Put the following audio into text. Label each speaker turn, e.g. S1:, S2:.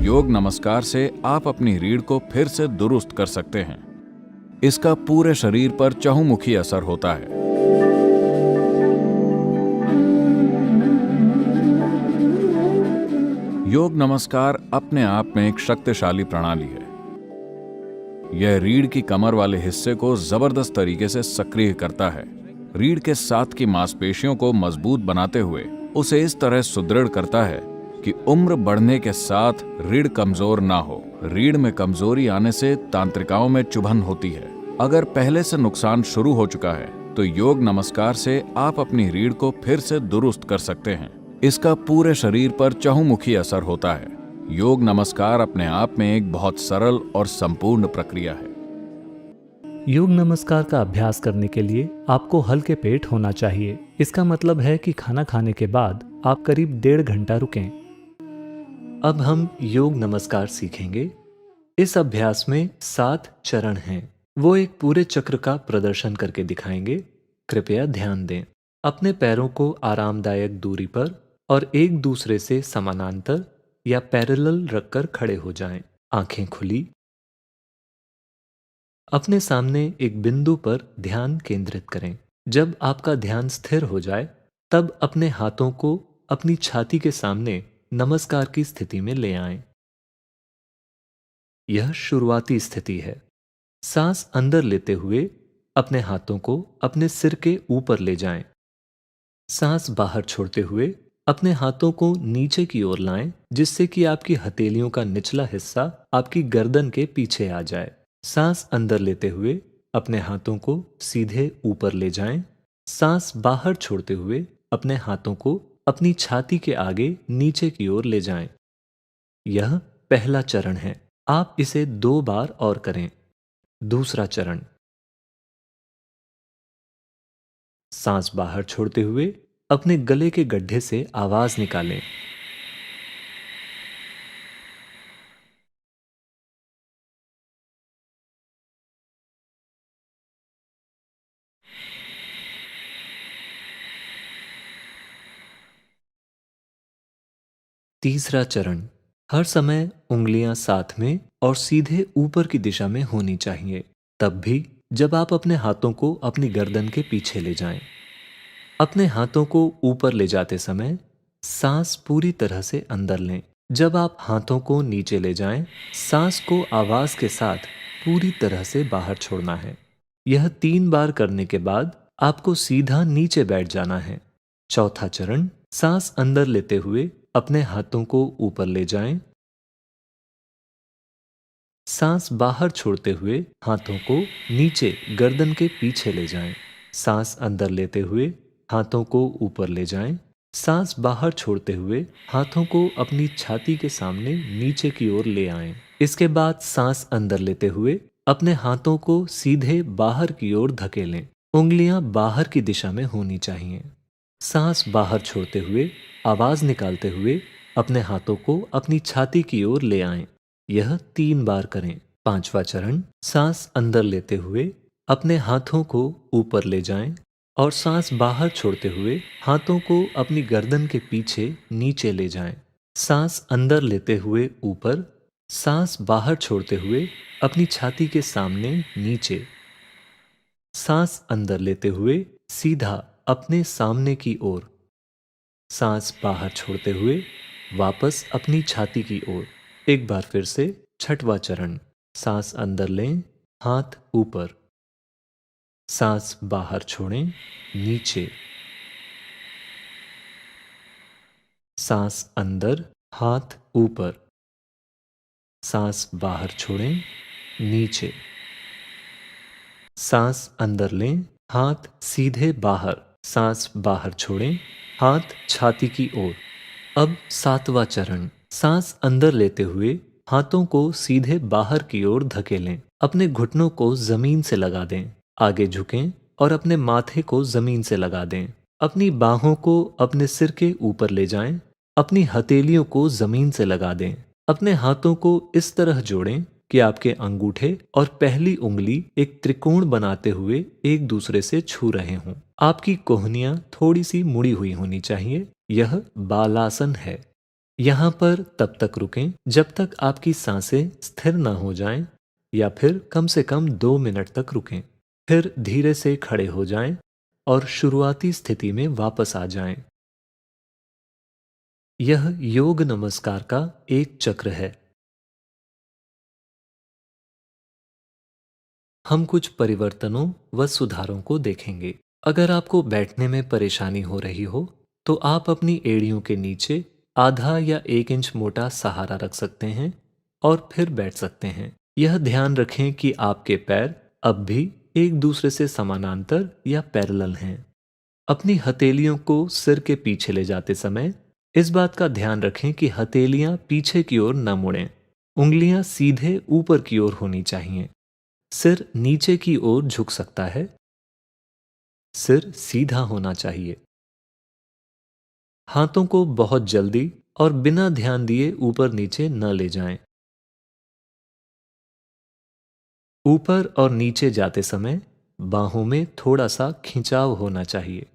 S1: योग नमस्कार से आप अपनी रीढ़ को फिर से दुरुस्त कर सकते हैं। इसका पूरे शरीर पर चहुमुखी असर होता है। योग नमस्कार अपने आप में एक शक्तिशाली प्रणाली है। यह रीढ़ की कमर वाले हिस्से को जबरदस्त तरीके से सक्रिय करता है। रीढ़ के साथ की मांसपेशियों को मजबूत बनाते हुए उसे इस तरह सुदृढ़ करता है कि उम्र बढ़ने के साथ रीढ़ कमजोर ना हो। रीढ़ में कमजोरी आने से तांत्रिकाओं में चुभन होती है। अगर पहले से नुकसान शुरू हो चुका है तो योग नमस्कार से आप अपनी रीढ़ को फिर से दुरुस्त कर सकते हैं। इसका पूरे शरीर पर चहुमुखी असर होता है। योग नमस्कार अपने आप में एक बहुत सरल और संपूर्ण प्रक्रिया है।
S2: योग नमस्कार का अभ्यास करने के लिए आपको हल्के पेट होना चाहिए। इसका मतलब है कि खाना खाने के बाद आप करीब 1.5 घंटा रुकें। अब हम योग नमस्कार सीखेंगे। इस अभ्यास में 7 चरण हैं। वो एक पूरे चक्र का प्रदर्शन करके दिखाएंगे। कृपया ध्यान दें। अपने पैरों को आरामदायक दूरी पर और एक दूसरे से समानांतर या पैरेलल रखकर खड़े हो जाएं। आंखें खुली। अपने सामने एक बिंदु पर ध्यान केंद्रित करें। जब आपका ध्यान स्थिर हो जाए तब अपने हाथों को अपनी छाती के सामने नमस्कार की स्थिति में ले आएं। यह शुरुआती स्थिति है। सांस अंदर लेते हुए अपने हाथों को अपने सिर के ऊपर ले जाएं। सांस बाहर छोड़ते हुए अपने हाथों को नीचे की ओर लाएं, जिससे कि आपकी हथेलियों का निचला हिस्सा आपकी गर्दन के पीछे आ जाए। सांस अंदर लेते हुए अपने हाथों को सीधे ऊपर ले जाएं। सांस बाहर छोड़ते हुए अपने हाथों को अपनी छाती के आगे नीचे की ओर ले जाएं। यह पहला चरण है। आप इसे 2 बार और करें। दूसरा चरण। सांस बाहर छोड़ते हुए अपने गले के गड्ढे से आवाज निकालें। तीसरा चरण। हर समय उंगलियां साथ में और सीधे ऊपर की दिशा में होनी चाहिए, तब भी जब आप अपने हाथों को अपनी गर्दन के पीछे ले जाएं। अपने हाथों को ऊपर ले जाते समय सांस पूरी तरह से अंदर लें। जब आप हाथों को नीचे ले जाएं, सांस को आवाज के साथ पूरी तरह से बाहर छोड़ना है। यह 3 बार करने के बाद आपको सीधा नीचे बैठ जाना है। चौथा चरण। सांस अंदर लेते हुए अपने हाथों को ऊपर ले जाएं। सांस बाहर छोड़ते हुए हाथों को नीचे गर्दन के पीछे ले जाएं। सांस अंदर लेते हुए हाथों को ऊपर ले जाएं। सांस बाहर छोड़ते हुए हाथों को अपनी छाती के सामने नीचे की ओर ले आएं। इसके बाद सांस अंदर लेते हुए अपने हाथों को सीधे बाहर की ओर धकेलें। उंगलियां बाहर की दिशा में होनी चाहिए। सांस बाहर छोड़ते हुए आवाज निकालते हुए अपने हाथों को अपनी छाती की ओर ले आएं। यह 3 बार करें। पांचवा चरण। सांस अंदर लेते हुए अपने हाथों को ऊपर ले जाएं और सांस बाहर छोड़ते हुए हाथों को अपनी गर्दन के पीछे नीचे ले जाएं। सांस अंदर लेते हुए ऊपर, सांस बाहर छोड़ते हुए अपनी छाती के सामने नीचे। सांस अंदर लेते हुए सीधा अपने सामने की ओर। सांस बाहर छोड़ते हुए वापस अपनी छाती की ओर। एक बार फिर से छठवां चरण। सांस अंदर लें, हाथ ऊपर। सांस बाहर छोड़ें, नीचे। सांस अंदर, हाथ ऊपर। सांस बाहर छोड़ें, नीचे। सांस अंदर लें, हाथ सीधे बाहर। सांस बाहर छोड़ें, हाथ छाती की ओर। अब 7वां चरण। सांस अंदर लेते हुए हाथों को सीधे बाहर की ओर धकेलें। अपने घुटनों को जमीन से लगा दें। आगे झुकें और अपने माथे को जमीन से लगा दें। अपनी बाहों को अपने सिर के ऊपर ले जाएं। अपनी हथेलियों को जमीन से लगा दें। अपने हाथों को इस तरह जोड़ें कि आपके अंगूठे और पहली उंगली एक त्रिकोण बनाते हुए एक दूसरे से छू रहे हों। आपकी कोहनियां थोड़ी सी मुड़ी हुई होनी चाहिए। यह बालासन है। यहाँ पर तब तक रुकें जब तक आपकी सांसें स्थिर न हो जाएं, या फिर कम से कम 2 मिनट तक रुकें। फिर धीरे से खड़े हो जाएं और शुरुआती स्थिति में वापस आ जाएं। यह योग नमस्कार का एक चक्र है। हम कुछ परिवर्तनों व सुधारों को देखेंगे। अगर आपको बैठने में परेशानी हो रही हो, तो आप अपनी एड़ियों के नीचे आधा या 1 इंच मोटा सहारा रख सकते हैं और फिर बैठ सकते हैं। यह ध्यान रखें कि आपके पैर अब भी एक दूसरे से समानांतर या पैरेलल हैं। अपनी हथेलियों को सिर के पीछे ले जाते समय इस बात का ध्यान रखें कि हथेलियां पीछे की ओर न मुड़ें। उंगलियां सीधे ऊपर की ओर होनी चाहिए। सिर नीचे की ओर झुक सकता है। सिर सीधा होना चाहिए। हाथों को बहुत जल्दी और बिना ध्यान दिए ऊपर नीचे न ले जाएं। ऊपर और नीचे जाते समय बाहों में थोड़ा सा खिंचाव होना चाहिए।